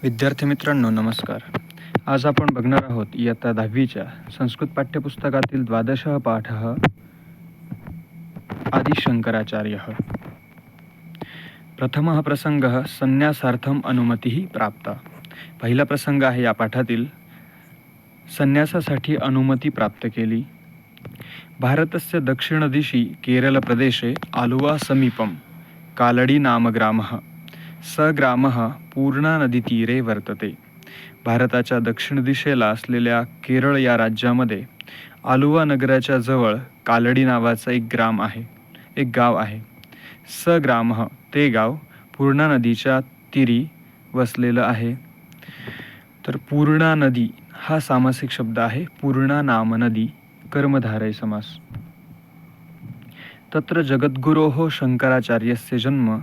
विद्यार्थी मित्रांनो नमस्कार. आज आपण बघणार आहोत इयत्ता 10वीच्या संस्कृत पाठ्यपुस्तकातील 12 पाठः आदिशंकराचार्यः. प्रथमः प्रसंगः संन्यासार्थम अनुमतिः प्राप्ता. पहिला प्रसंग आहे या पाठातील संन्यासासाठी अनुमती प्राप्त केली. भारतस्य दक्षिणदिशि केरलप्रदेशे आलुवा समीपं कालडी नाम ग्रामः. स ग्रामः पूर्णा नदीतीरे वर्तते. भारताच्या दक्षिण दिशेला असलेल्या केरळ या राज्यामध्ये आलुवा नगराच्या जवळ कालडी नावाचा एक गाव आहे. स ग्रामः ते गाव पूर्णा नदीच्या तीरी वसलेलं आहे. तर पूर्णा नदी हा सामासिक शब्द आहे. पूर्णा नाम नदी कर्मधारय समास. तत्र जगद्गुरोः शंकराचार्यस्य जन्म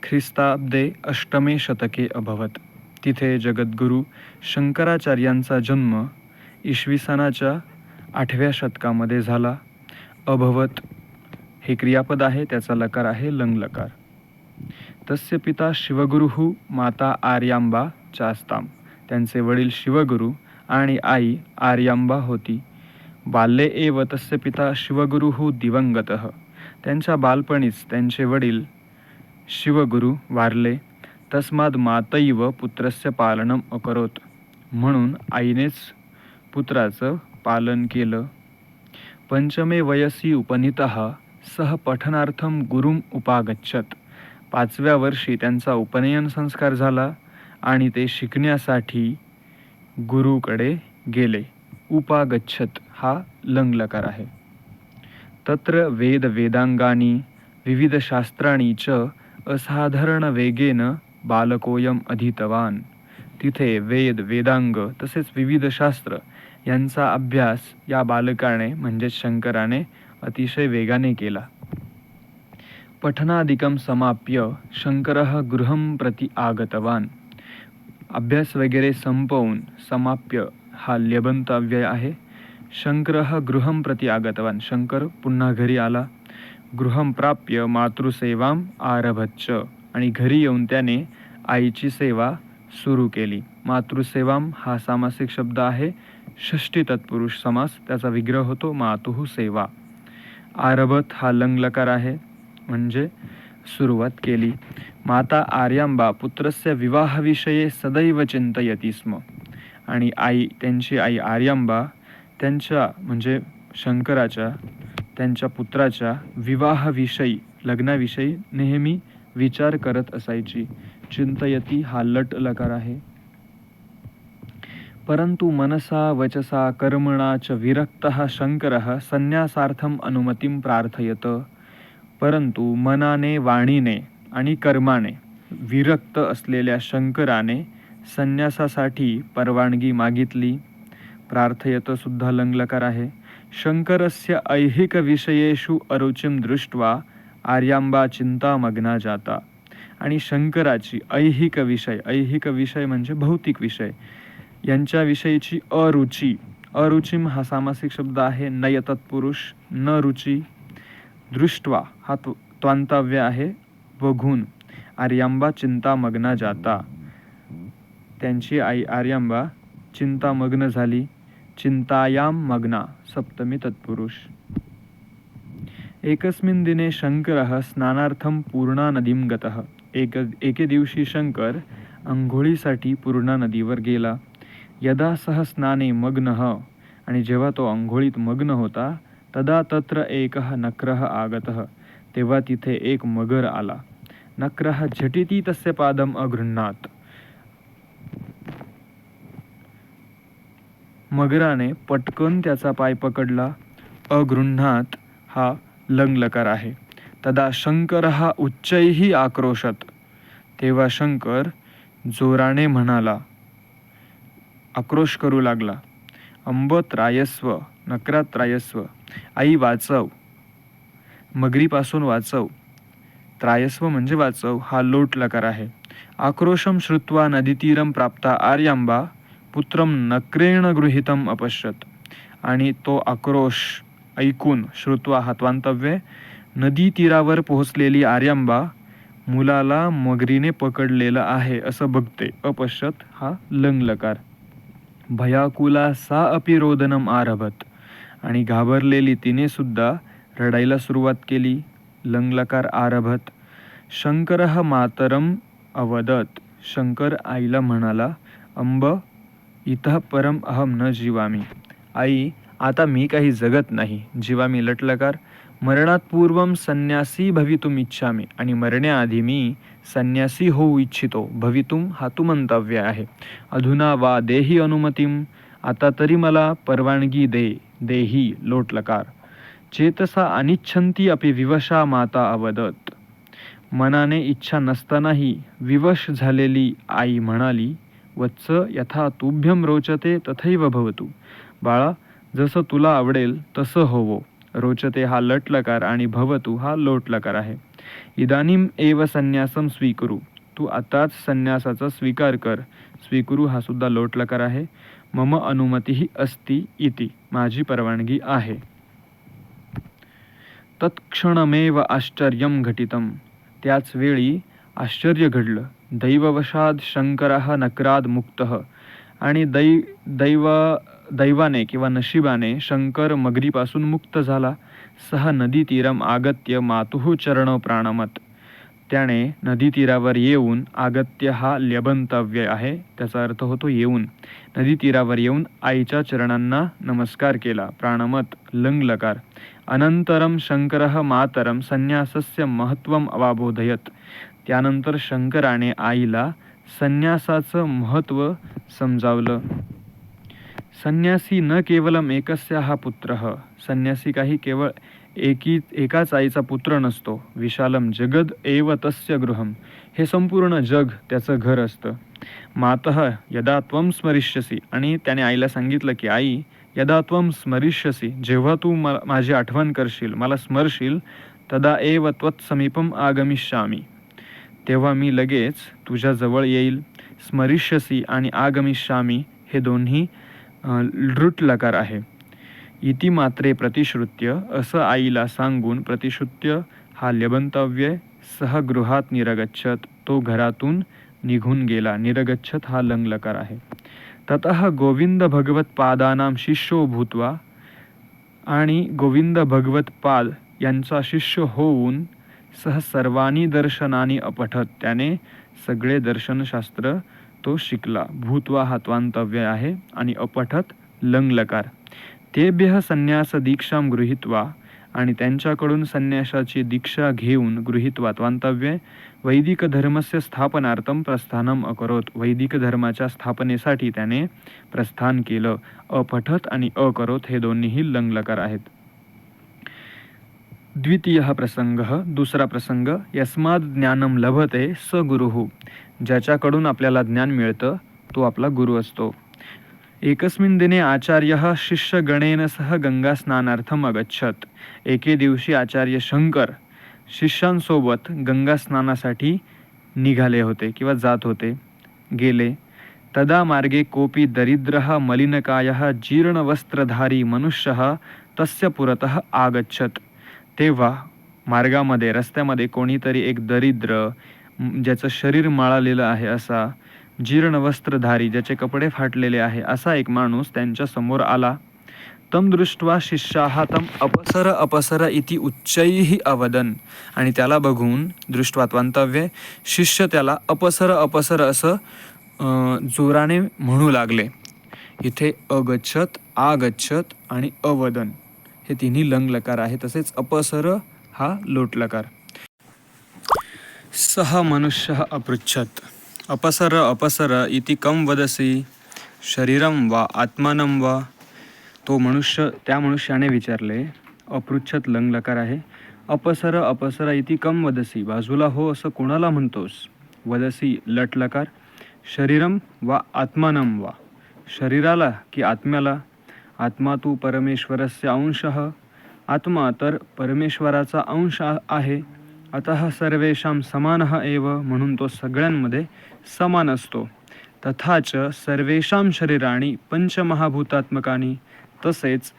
ख्रिस्ताब्दे 8मे शतके अभवत. तिथे जगद्गुरू शंकराचार्यांचा जन्म इसवी सनाच्या 8व्या शतकामध्ये झाला. अभवत हे क्रियापद आहे, त्याचा लकार आहे लंग लकार. तस्य पिता शिवगुरुः माता आर्यांबा चास्ताम. त्यांचे वडील शिवगुरु आणि आई आर्यांबा होती. बाल्ये एव तस्य पिता शिवगुरुः दिवंगतः. त्यांच्या बालपणीच त्यांचे वडील शिवगुरु वारले. तस्माद मातैव पुत्रस्य पालनम अकरोत. म्हणून आईनेच पुत्राचं पालन केलं. पंचमे वयसी उपनीतः सह पठनार्थम गुरुम उपागच्छत. 5व्या वर्षी त्यांचा उपनयन संस्कार झाला आणि ते शिकण्यासाठी गुरुकडे गेले. उपागच्छत हा लंगलकार आहे. तत्र वेद वेदांगानी विविध शास्त्राणी च असाधारण वेगेन बालकोयम अधीतवान. तिथे वेद वेदांग तसेच विविध शास्त्र यांचा अभ्यास या बालकाने म्हणजे शंकराने अतिशय वेगाने केला. पठनादिकं समाप्य शंकरः गृहं प्रति आगतवान. अभ्यास वगैरे संपवून समाप्य हा ल्यबंत अव्यय आहे. शंकरः गृहं प्रति आगतवान. शंकर पुन्हा घरी आला. गृहं प्राप्य मातृसेवां आरभच्च. आणि घरी येऊन त्याने आईची सेवा सुरू केली. मातृसेवां हा सामासिक शब्द आहे. षष्ठी तत्पुरुष समास, त्याचा विग्रह होतो मातुः सेवा. आरभत हा लंगलकार आहे म्हणजे सुरुवात केली. माता आर्यांबा पुत्रस्य विवाहविषये सदैव चिंतयति स्म. आणि त्यांची आई आर्यांबा त्यांच्या म्हणजे शंकराच्या त्यांच्या पुत्राच्या विवाहाविषयी लग्नाविषयी नेहमी विचार करत असायची. चिंतयती हा लट लकार आहे. परंतु मनसा वचसा कर्मणा च विरक्तः शंकरः संन्यासार्थम अनुमतिं प्रार्थयत. परंतु मनाने वाणीने आणि कर्माने विरक्त असलेल्या शंकराने संन्यासासाठी परवानगी मागितली. प्रार्थयत सुद्धा लंगलकार आहे. शंकरस्य ऐहिक विषयेषु अरुचिं दृष्ट्वा आर्यांबा चिंतामग्ना जाता. आणि शंकराची ऐहिक विषय म्हणजे भौतिक विषय यांच्याविषयीची अरुचिम हा सामासिक शब्द आहे. नय तत्पुरुष न रुची. दृष्ट्वा हा त्वांतव्य आहे बघून. आर्यांबा चिंतामग्ना जाता. त्यांची आई आर्यांबा चिंतामग्न झाली. चिंतायां मग्ना सप्तमी तत्पुरुष. एकस्मिन् दिने शंकरः स्नानार्थं पूर्णा नदीं गतः. एके दिवशी शंकर अंघोळीसाठी पूर्णा नदीवर गेला. यदा सह स्नाने मग्नः. आणि जेव्हा तो अंघोळीत मग्न होता तदा तत्र एकः नक्रः आगतः. तेव्हा तिथे एक मगर आला. नक्रः झटिति तस्य पादम अगृह्णात. मगराने पटकन त्याचा पाय पकडला. अगृह्णात हा लंगलकार आहे. तदा शंकरः उच्चैः आक्रोशत. तेव्हा शंकर जोराने म्हणाला, आक्रोश करू लागला. अंब त्रायस्व, नकरात त्रायस्व. आई वाचव, मगरीपासून वाचव. त्रायस्व म्हणजे वाचव हा लोट लकार आहे. आक्रोशम श्रुत्वा नदीतीरम प्राप्ता आर्यांबा पुत्रम नक्रेण गृहीतम अपश्यत. आणि तो आक्रोश ऐकून श्रुत्वा हा त्वांतव्य नदी तीरावर पोहोचलेली आर्यांबा मुलाला मगरीने पकडलेलं आहे असं बघते. अपश्यत हा लंगलकार. भयाकुला सा अपि रोदनम आरभत, आणि घाबरलेली तिने सुद्धा रडायला सुरुवात केली. लंगलकार आरभत. शंकरः मातरम अवदत, शंकर आईला म्हणाला, अंब इतः परम अहम न जीवामी, आई आता मी काही जगत नाही. जीवामी लटलकार. मरणात पूर्वम संन्यासी भवितुम इच्छामी, आणि मरण्याआधी मी संन्यासी होऊ इच्छितो. भवितुम हा तू मंतव्य आहे. अधुना वा देही अनुमतीम, आता तरी मला परवानगी दे. देही लोटलकार. चेतसा अनिच्छन्ती अपि विवशा माता अवदत, मनाने इच्छा नसतानाही विवश झालेली आई म्हणाली, वत्स यथा तुभ्यम रोचते तथैव भवतु, बाळा जसं तुला आवडेल तसं होवो. रोचते हा लटलकार आणि भवतु हा लोटलकार आहे. इदानीम एव संन्यासम स्वीकुरु, तू आताच संन्यासाचा स्वीकार कर. स्वीकुरु हा सुद्धा लोटलकार आहे. मम अनुमतीही अस्ति इति, माझी परवानगी आहे. तत्क्षणमेव आश्चर्यं घटितम, त्याच वेळी आश्चर्य घडलं. दैववशाद शंकरः नक्राद मुक्तः, आणि दैवाने किंवा नशिबाने शंकर मगरीपासून मुक्त झाला. सह नदी तीरम आगत्य मातुः चरण प्राणमत, त्याने नदी तीरावर येऊन, आगत्य हा ल्यबंतव्य आहे, त्याचा अर्थ होतो येऊन. नदी तीरावर येऊन आईच्या चरणांना नमस्कार केला. प्राणमत लंगलकार. अनंतरम शंकरः मातरम संन्यासस्य महत्त्वम अवाबोधयत, त्यानंतर शंकराने आईला संन्यासाचं महत्त्व समजावलं. संन्यासी न केवलम एकस्याः पुत्रः, संन्यासी काही केवळ एकाच आईचा पुत्र नसतो. विशालम जगद एव तस्य गृहम, हे संपूर्ण जग त्याचं घर असतं. मातः यदा त्वं स्मरिष्यसी, आणि त्याने आईला सांगितलं की आई यदा त्वं स्मरिष्यसी, जेव्हा तू माझी आठवण करशील, मला स्मरशील, तदा एव त्वत्समीपम आगमिष्यामी, तेव्हा मी लगेच तुझ्या जवळ येईल. स्मरिष्यसी आणि आगमिष्यामी हे दोन्ही लृट्लकार आहे. इति मात्रे प्रतिश्रुत्य, असं आईला सांगून प्रतिश्रुत्य हा ल्यबंतव्य. सह गृहात निरगच्छत, तो घरातून निघून गेला. निरगच्छत हा लंगलकार आहे. ततः गोविंद भगवत पादानाम शिष्यो भूत्वा, आणि गोविंद भगवत पाद यांचा शिष्य होऊन, सह सर्वानी दर्शनानी अपठत, त्याने सगळे दर्शनशास्त्र तो शिकला. भूत्वा हा त्वांतव्य आहे आणि अपठत लंगलकार. तेभ्यः संन्यास दीक्षां गृहीत्वा, आणि त्यांच्याकडून संन्यासाची दीक्षा घेऊन, गृहीत्वा त्वांतव्य, वैदिक धर्मस्य स्थापनार्थम प्रस्थानम अकरोत, वैदिक धर्माच्या स्थापनेसाठी त्याने प्रस्थान केलं. अपठत आणि अकरोत हे दोन्हीही लंगलकार आहेत. द्वितीयः प्रसंगः, दुसरा प्रसंग. यस्माद् ज्ञानम लभते स गुरुः, ज्याच्याकडून आपल्याला ज्ञान मिळतं तो आपला गुरु असतो. एकस्मिन् दिने आचार्यः शिष्यगणेन सह गंगास्नानार्थम अगच्छत, एके दिवशी आचार्य शंकर शिष्यांसोबत गंगास्नानासाठी निघाले होते किंवा जात होते, गेले. तदा मार्गे कोपी दरिद्रः मलिनकायः जीर्णवस्त्रधारी मनुष्यः तस्य पुरतः आगच्छत, तेव्हा मार्गामध्ये रस्त्यामध्ये कोणीतरी एक दरिद्र, ज्याचं शरीर माळालेलं आहे असा, जीर्ण वस्त्रधारी, ज्याचे कपडे फाटलेले आहे असा एक माणूस त्यांच्या समोर आला. तम दृष्ट्वा शिष्याः तम अपसर अपसर इति उच्चैः अवदन, आणि त्याला बघून, दृष्ट्वा त्वंतव्य, शिष्य त्याला अपसर अपसर असं जोराने म्हणू लागले. इथे अगच्छत, आगच्छत आणि अवदन हे तिन्ही लंगलकार आहे. तसेच अपसर हा लोटलकार. सह मनुष्य अपृच्छत, अपसर अपसर इति कम वदसी, शरीरम वा आत्मानं वा, तो मनुष्य त्या मनुष्याने विचारले. अपृच्छत लंगलकार आहे. अपसर अपसर इति कम वदसी, बाजूला हो असं कोणाला म्हणतोस. वदसी लटलकार. शरीरम वा आत्मानं वा, शरीराला की आत्म्याला. आत्मा तू परमेश्वरस्य अंशः, आत्मा तर परमेश्वराचा अंश आहे. अतः सर्वेषां समानः एव, म्हणून तो सगळ्यांमध्ये समान असतो. तथाच सर्वेषां शरीराणी पंचमहाभूतात्मकानी, तसेच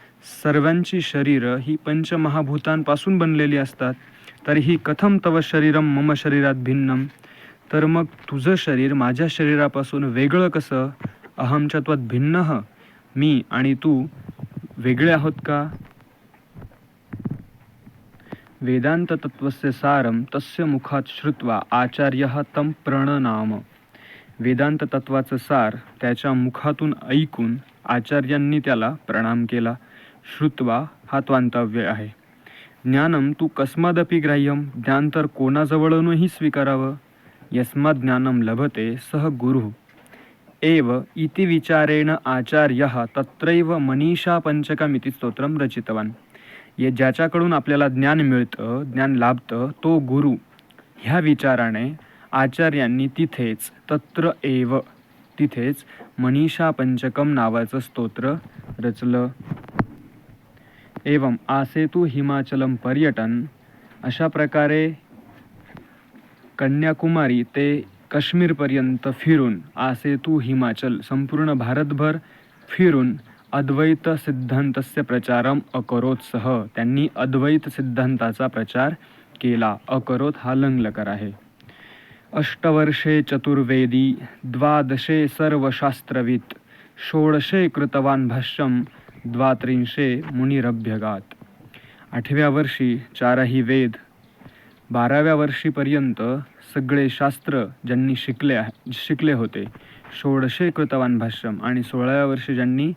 सर्वांची शरीरं ही पंचमहाभूतांपासून बनलेली असतात. तर्हि कथं तव शरीरं मम शरीरात भिन्नं, तर मग तुझं शरीर माझ्या शरीरापासून वेगळं कसं? अहं च त्वद भिन्नः, मी आणि तू वेगळे आहोत का? वेदांत तत्वस्य सारं तस्य मुखात श्रुत्वा आचार्यः तं प्रणनाम. वेदांत तत्वाचं सार त्याच्या मुखातून ऐकून आचार्यांनी त्याला प्रणाम केला. श्रुत्वा हा त्वांतव्य आहे. ज्ञानम तू कस्मादपि ग्राह्यम, ज्ञान तर कोणाजवळूनही स्वीकारावं. यस्मात् ज्ञानम लभते सह गुरु एव इति विचारेण आचार्यः तत्रैव मनीषा पंचकमिति स्तोत्रम रचितवान. ज्याच्याकडून आपल्याला ज्ञान मिळतं, ज्ञान लाभतं, तो गुरु ह्या विचाराने आचार्यांनी तिथेच तत्र एव तिथेच मनीषा पंचकम नावाचं स्तोत्र रचलं. एवं आसेतु हिमाचलम पर्यटन, अशा प्रकारे कन्याकुमारी ते काश्मीरपर्यंत फिरून आसेतु हिमाचल संपूर्ण भारतभर फिरून अद्वैत सिद्धांतस्य प्रचारम अकरोत्सह, त्यांनी अद्वैत सिद्धांताचा प्रचार केला. अकरोत हा लंगलकार आहे. अष्टवर्षे चतुर्वेदी, द्वादशे सर्वशास्त्रवित्, षोडशे कृतवान भाष्यम, द्वात्रिंशे मुनिरभ्यगात. 8व्या वर्षी 4ही वेद, 12व्या वर्षीपर्यंत सगळे शास्त्र ज्यांनी शिकले होते, षोडशे कृतवान भाष्यम, आणि 16व्या वर्षी ज्यांनी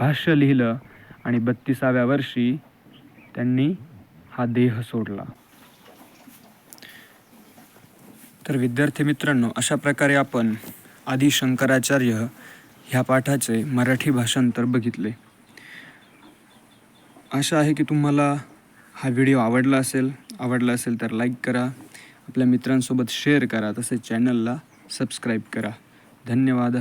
भाष्य लिहिलं, आणि 32व्या वर्षी त्यांनी हा देह सोडला. तर विद्यार्थी मित्रांनो, अशा प्रकारे आपण आदि शंकराचार्य ह्या पाठाचे मराठी भाषांतर बघितले. आशा आहे की तुम्हाला हा व्हिडिओ आवडला असेल तर लाईक करा, आपल्या मित्रांसोबत शेअर करा, तसेच चॅनलला सबस्क्राईब करा. धन्यवाद.